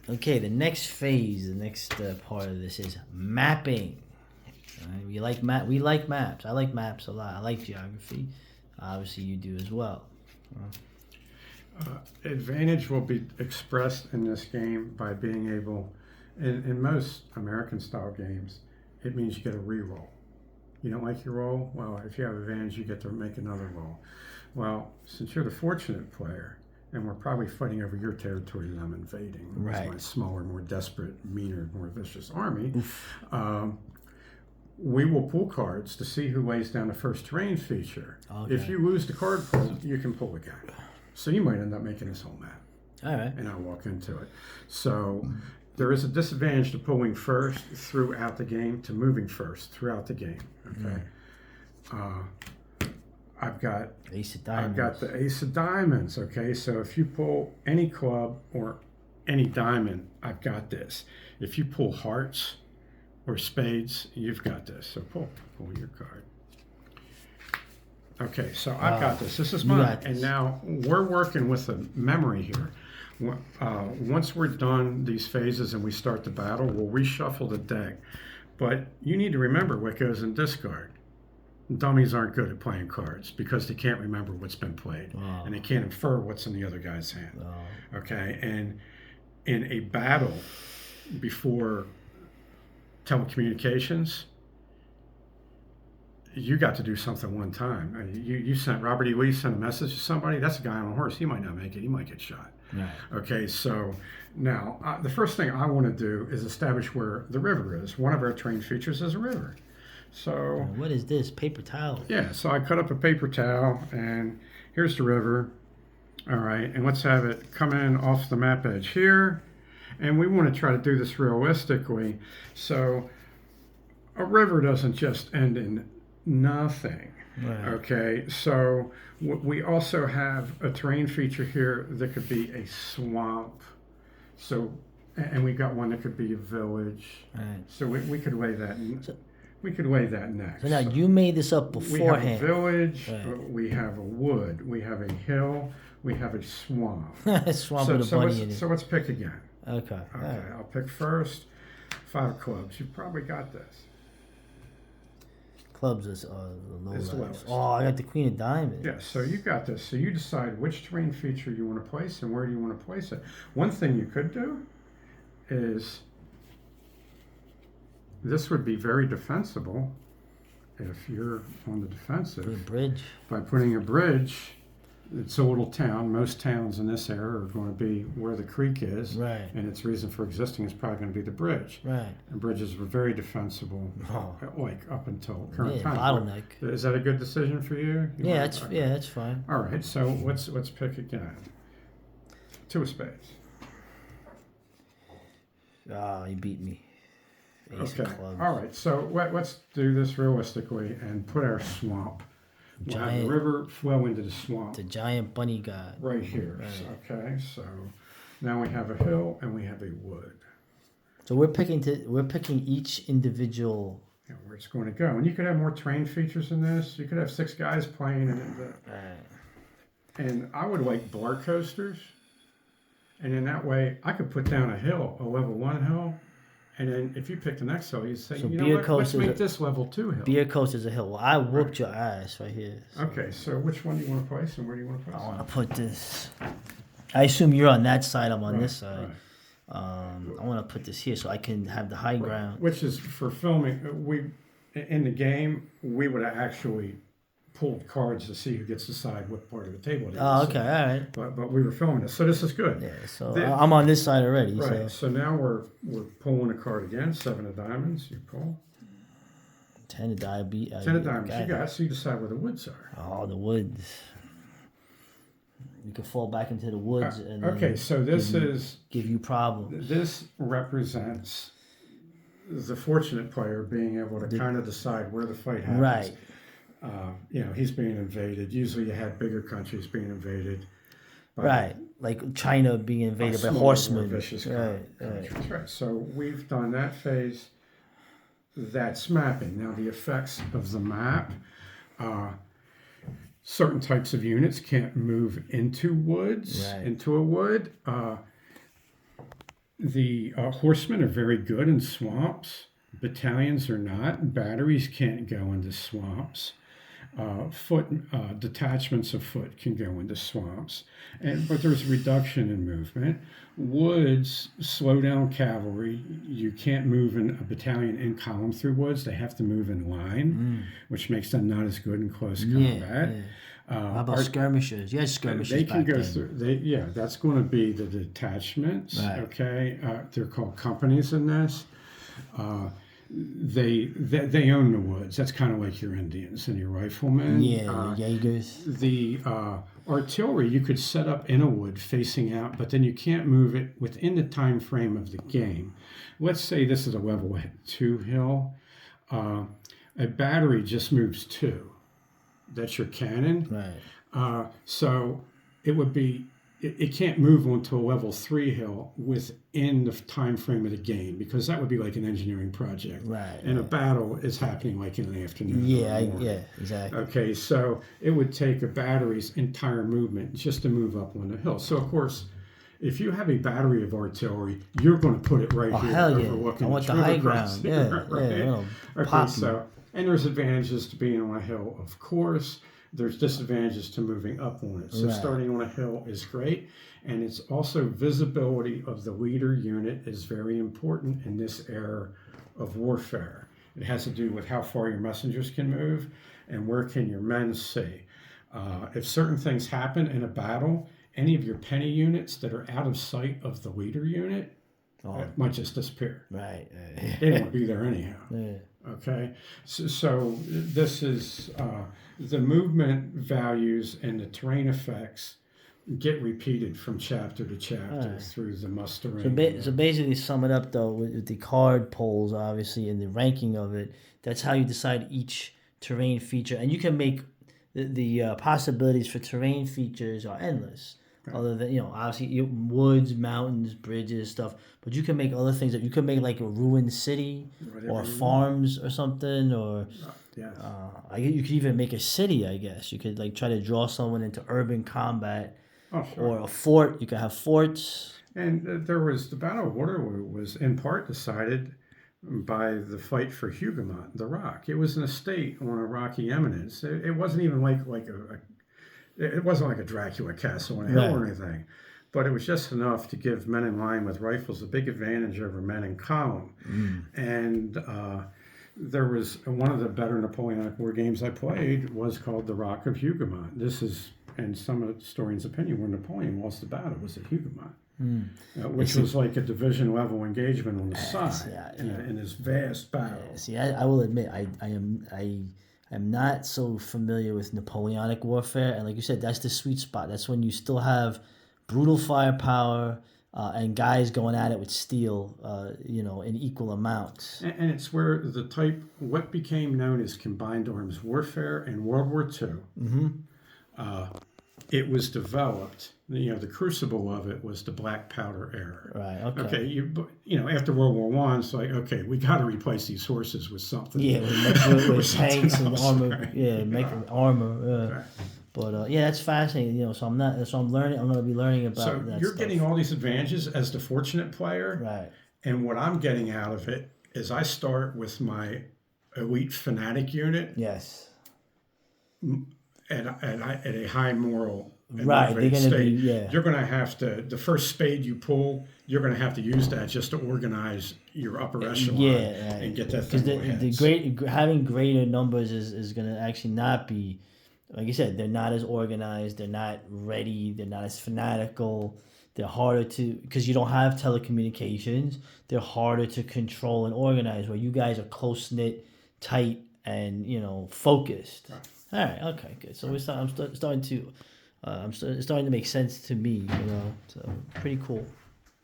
Okay, the next phase, the next part of this is mapping. We like maps. I like maps a lot. I like geography. Obviously, you do as well. Advantage will be expressed in this game by being able, in most American style games, it means you get a re-roll. You don't like your roll? Well, if you have advantage, you get to make another roll. Well, since you're the fortunate player, and we're probably fighting over your territory that I'm invading, Right. with my smaller, more desperate, meaner, more vicious army, we will pull cards to see who lays down the first terrain feature. Okay. If you lose the card pull, you can pull again. So you might end up making this whole map. All right. And I'll walk into it. So there is a disadvantage to pulling first throughout the game to moving first throughout the game. Okay. I've got Ace of Diamonds. I've got the Ace of Diamonds. Okay. So if you pull any club or any diamond, I've got this. If you pull hearts or spades, you've got this. So pull your card. Okay, so I've got this. This is mine. And now we're working with a memory here. Once we're done these phases and we start the battle, we'll reshuffle the deck. But you need to remember what goes in discard. Dummies aren't good at playing cards because they can't remember what's been played. And they can't infer what's in the other guy's hand. Okay, and in a battle before telecommunications, you got to do something one time. I mean, you sent Robert E. Lee sent a message to somebody. That's a guy on a horse. He might not make it. He might get shot. Right. Okay, so now the first thing I want to do is establish where the river is. One of our terrain features is a river. So what is this? Paper towel? Yeah. So I cut up a paper towel, and here's the river. All right, and let's have it come in off the map edge here, and we want to try to do this realistically. So a river doesn't just end in nothing. Right. Okay, so we also have a terrain feature here that could be a swamp. So, and we've got one that could be a village. Right. So we could lay that. We could lay that next. So now you made this up beforehand. We have a village. Right. We have a wood. We have a hill. We have a swamp. Swamp with a bunny in it. So let's pick again. Okay. Okay. Right. I'll pick first. 5 of clubs. You've probably got this. Clubs is the low It's the levels. lowest. Oh, I got the Queen of Diamonds. Yeah, so you got this. So you decide which terrain feature you want to place and where do you want to place it. One thing you could do is this would be very defensible if you're on the defensive. The bridge. By putting a bridge. It's a little town. Most towns in this area are going to be where the creek is. Right. And its reason for existing is probably going to be the bridge. Right. And bridges were very defensible, like up until current time. Bottleneck. Is that a good decision for you? That's fine. All right, so let's pick again. 2 of spades. You beat me. Ace of clubs. All right, so let's do this realistically and put our swamp. We'll have the river flow into the swamp. The giant bunny god. Right here. Right. Okay, so now we have a hill and we have a wood. So we're picking each individual. Yeah, where it's going to go, and you could have more terrain features in this. You could have 6 guys playing, and I would like bar coasters, and in that way I could put down a hill, a level 1 hill. And then if you pick the next hill, you say, so you know what, let's make this level 2 hill. Beer Coast is a hill. Well, I whooped your ass right here. So. Okay, so which one do you want to place and where do you want to place it? I want to put this. I assume you're on that side, I'm on this side. Right. I want to put this here so I can have the high ground. Which is for filming. In the game, we would have actually pulled cards to see who gets to decide what part of the table it is. Oh, okay, all right. But we were filming this, so this is good. Yeah, so I'm on this side already. Right. So now we're pulling a card again. 7 of diamonds. You pull. 10 of diamonds. 10 of diamonds. You got. So you decide where the woods are. Oh, the woods. You can fall back into the woods and okay. So this give you problems. This represents the fortunate player being able to kind of decide where the fight happens. Right. He's being invaded. Usually you had bigger countries being invaded. Right. Like China being invaded by horsemen. Vicious right. So we've done that phase. That's mapping. Now the effects of the map. Certain types of units can't move into woods, into a wood. The horsemen are very good in swamps. Battalions are not. Batteries can't go into swamps. Detachments of foot can go into swamps, but there's reduction in movement. Woods slow down cavalry. You can't move in a battalion in column through woods. They have to move in line, which makes them not as good in close combat. How about skirmishers? You had skirmishers. They can back go then. through. That's going to be the detachments. Right. Okay, they're called companies in this. They own the woods. That's kind of like your Indians and your riflemen. Yeah, Jaegers. The artillery you could set up in a wood facing out, but then you can't move it within the time frame of the game. Let's say this is a level 2 hill. A battery just moves 2. That's your cannon. Right. So it would be. It can't move onto a level 3 hill within the time frame of the game, because that would be like an engineering project. Right. And a battle is happening like in the afternoon. Yeah, exactly. Okay, so it would take a battery's entire movement just to move up on the hill. So of course, if you have a battery of artillery, you're going to put it right here. Hell yeah! I want the high ground. Yeah, right? Okay, so and there's advantages to being on a hill, of course. There's disadvantages to moving up on it. So starting on a hill is great. And it's also visibility of the leader unit is very important in this era of warfare. It has to do with how far your messengers can move and where can your men see. If certain things happen in a battle, any of your penny units that are out of sight of the leader unit might just disappear. Right. They won't be there anyhow. Yeah. Okay, so this is the movement values and the terrain effects get repeated from chapter to chapter through the mustering. So basically, sum it up though with the card polls, obviously, and the ranking of it. That's how you decide each terrain feature, and you can make the possibilities for terrain features are endless. Okay. Other than obviously woods, mountains, bridges, stuff, but you can make other things. That you can make like a ruined city or farms or something, or you could even make a city. I guess you could like try to draw someone into urban combat, or a fort. You could have forts. And there was the Battle of Waterloo was in part decided by the fight for Hougoumont, the Rock. It was an estate on a rocky eminence. It wasn't even like it wasn't like a Dracula castle on a hill or anything, but it was just enough to give men in line with rifles a big advantage over men in column. And there was one of the better Napoleonic war games I played was called the Rock of Hougoumont. This is, in some historians' opinion, where Napoleon lost the battle was at Hougoumont. Which was like a division level engagement on the side in this vast battle. See, I will admit I'm not so familiar with Napoleonic warfare, and like you said, that's the sweet spot. That's when you still have brutal firepower and guys going at it with steel, in equal amounts. And it's where what became known as combined arms warfare in World War II. It was developed. The crucible of it was the black powder era. Right. Okay. Okay. After World War I, it's like, okay, we got to replace these horses with something. Yeah, with tanks and armor. Right? Yeah, making armor. Right. But that's fascinating. So I'm learning. I'm going to be learning about. So that you're stuff. getting all these advantages as the fortunate player. Right. And what I'm getting out of it is I start with my elite fanatic unit. Yes. At a high moral. Right, they're going to be, You're going to have to, the first spade you pull, you're going to have to use that just to organize your upper echelon and get that thing. Because having greater numbers is going to actually not be, like you said, they're not as organized, they're not ready, they're not as fanatical, they're harder to, because you don't have telecommunications, they're harder to control and organize, where you guys are close-knit, tight, and, focused. Right. All right, okay, good. So I'm starting to make sense to me, so pretty cool.